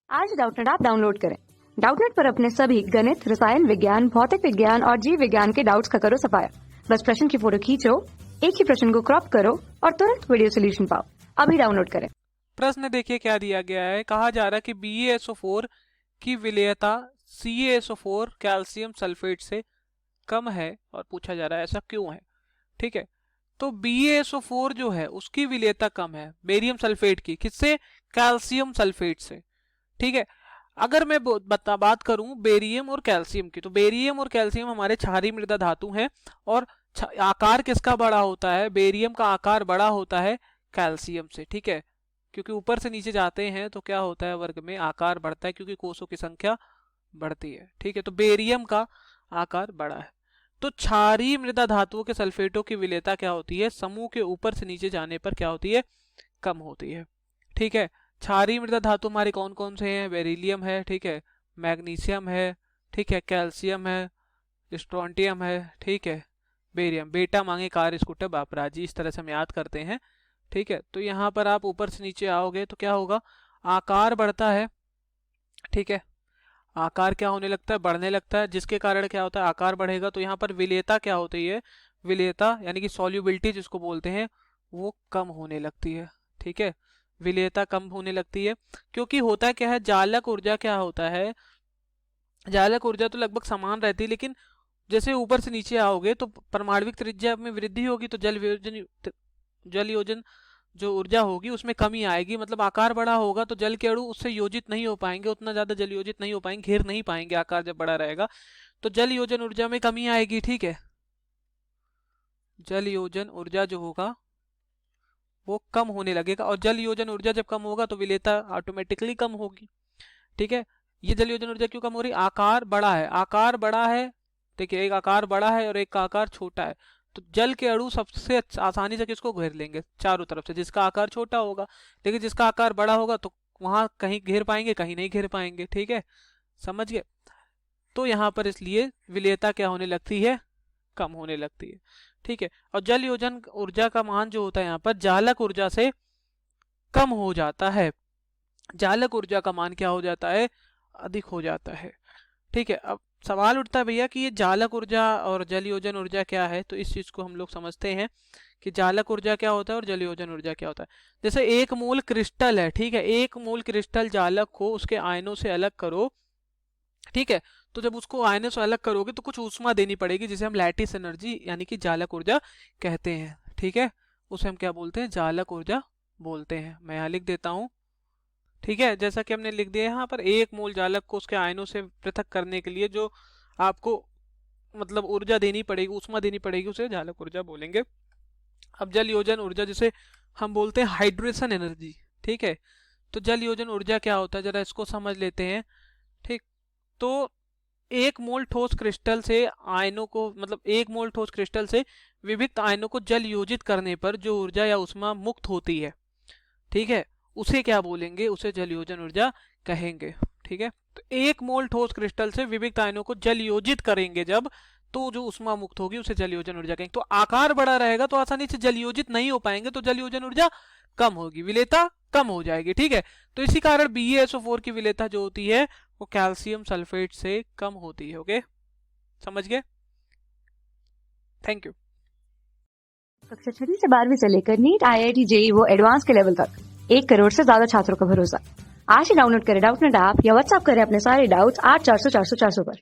आज Doubtnut app download करें। Doubtnut पर अपने सभी गणित, रसायन विज्ञान, भौतिक विज्ञान और जीव विज्ञान के डाउट्स का करो सफाया। बस प्रश्न की फोटो खींचो, एक ही प्रश्न को क्रॉप करो और तुरंत वीडियो सोल्यूशन पाओ। अभी डाउनलोड करें। प्रश्न देखिए क्या दिया गया है। कहा जा रहा है कि BeSO4 की विलेयता CaSO4 कैल्शियम सल्फेट से कम है और पूछा जा रहा है ऐसा क्यों है। ठीक है, तो BeSO4 जो है उसकी विलेयता कम है बेरियम सल्फेट की, किससे? कैल्शियम सल्फेट से। ठीक है, अगर मैं बात करूं बेरियम और कैल्शियम की, तो बेरियम और कैल्शियम हमारे क्षारीय मृदा धातु हैं और आकार किसका बड़ा होता है? बेरियम का आकार बड़ा होता है कैल्शियम से। ठीक है, क्योंकि ऊपर से नीचे जाते हैं तो क्या होता है, वर्ग में आकार बढ़ता है क्योंकि कोषों की संख्या बढ़ती है। ठीक है, तो बेरियम का आकार बड़ा है। तो क्षारीय मृदा धातुओं के सल्फेटों की विलेयता क्या होती है? समूह के ऊपर से नीचे जाने पर क्या होती है? कम होती है। ठीक है, क्षारीय मृदा धातु हमारे कौन कौन से हैं? बेरिलियम है, ठीक है, मैग्नीशियम है, ठीक है, कैल्शियम है, स्ट्रोंटियम है, ठीक है, बेरियम। बेटा मांगे कार स्कूटर बापराजी, इस तरह से हम याद करते हैं। ठीक है, तो यहाँ पर आप ऊपर से नीचे आओगे तो क्या होगा? आकार बढ़ता है। ठीक है, आकार क्या होने लगता है? बढ़ने लगता है, जिसके कारण क्या होता है? आकार बढ़ेगा तो यहाँ पर विलेयता क्या होती है? विलेयता यानी कि सॉल्युबिलिटी जिसको बोलते हैं वो कम होने लगती है। ठीक है, विलेयता कम होने लगती है क्योंकि होता क्या है, जालक ऊर्जा क्या होता है? जालक ऊर्जा तो लगभग समान रहती है, लेकिन जैसे ऊपर से नीचे आओगे तो परमाणविक त्रिज्या में वृद्धि होगी तो जल योजन जो ऊर्जा होगी उसमें कमी आएगी। मतलब आकार बड़ा होगा तो जल के अणु उससे योजित नहीं हो पाएंगे, उतना ज्यादा जल योजित नहीं हो पाएंगे, घेर नहीं पाएंगे। आकार जब बड़ा रहेगा तो जल योजन ऊर्जा में कमी आएगी। ठीक है, जल योजन ऊर्जा जो होगा वो कम होने लगेगा और जल योजन ऊर्जा जब कम होगा तो विलेयता ऑटोमेटिकली कम होगी। ठीक है, ये जल योजन ऊर्जा क्यों कम हो रही? आकार बड़ा है, आकार बड़ा है। देखिए, एक आकार बड़ा है और एक का आकार छोटा है, तो जल के अणु सबसे आसानी से किसको घेर लेंगे? चारों तरफ से, जिसका आकार छोटा होगा। लेकिन जिसका आकार बड़ा होगा तो वहां कहीं घेर पाएंगे, कहीं नहीं घेर पाएंगे। ठीक है, समझ गए? तो यहाँ पर इसलिए विलेयता क्या होने लगती है? कम होने लगती है। ठीक है, और जल योजन ऊर्जा का मान जो होता है यहाँ पर जालक ऊर्जा से कम हो जाता है। जालक ऊर्जा का मान क्या हो जाता है? अधिक हो जाता है। ठीक है, अब सवाल उठता है भैया कि ये जालक ऊर्जा और जल योजन ऊर्जा क्या है, तो इस चीज को हम लोग समझते हैं कि जालक ऊर्जा क्या होता है और जल योजन ऊर्जा क्या होता है। जैसे एक मूल क्रिस्टल है, ठीक है, एक मूल क्रिस्टल जालक को उसके आयनों से अलग करो। ठीक है, तो जब उसको आयनों से अलग करोगे तो कुछ ऊष्मा देनी पड़ेगी, जिसे हम लैटिस एनर्जी यानी कि जालक ऊर्जा कहते हैं। ठीक है, उसे हम क्या बोलते हैं? जालक ऊर्जा बोलते हैं। मैं यहाँ लिख देता हूँ। ठीक है, जैसा कि हमने लिख दिया यहाँ पर, एक मूल जालक को उसके आयनों से पृथक करने के लिए जो आपको मतलब ऊर्जा देनी पड़ेगी, ऊष्मा देनी पड़ेगी, उसे जालक ऊर्जा बोलेंगे। अब जल योजन ऊर्जा जिसे हम बोलते हैं हाइड्रेशन एनर्जी। ठीक है, तो जल योजन ऊर्जा क्या होता है जरा इसको समझ लेते हैं। ठीक, तो एक मोल ठोस क्रिस्टल से आयनों को, मतलब एक मोल ठोस क्रिस्टल से विभिन्न आयनों को जल योजित करने पर जो ऊर्जा या ऊष्मा मुक्त होती है, ठीक है, उसे क्या बोलेंगे? उसे जल योजन ऊर्जा कहेंगे। ठीक है, तो एक मोल ठोस क्रिस्टल से विभिन्न आयनों को जल योजित करेंगे जब, तो जो उष्मा मुक्त होगी उसे जल योजन ऊर्जा कहेंगे। तो आकार बड़ा रहेगा तो आसानी से जल योजित नहीं हो पाएंगे, तो जल योजन ऊर्जा कम होगी, विलेयता कम हो जाएगी। ठीक है, तो इसी कारण BeSO4 की विलेयता जो होती है वो कैल्शियम सल्फेट से कम होती है। ओके, समझ गए? Thank you. कक्षा 6 से 12वीं से लेकर नीट, IIT, JEE वो एडवांस के लेवल तक 1 करोड़ से ज्यादा छात्रों का भरोसा। आज ही डाउनलोड करें डाउटनेट ऐप या व्हाट्सएप करें अपने सारे डाउट्स 8400 400 400 पर।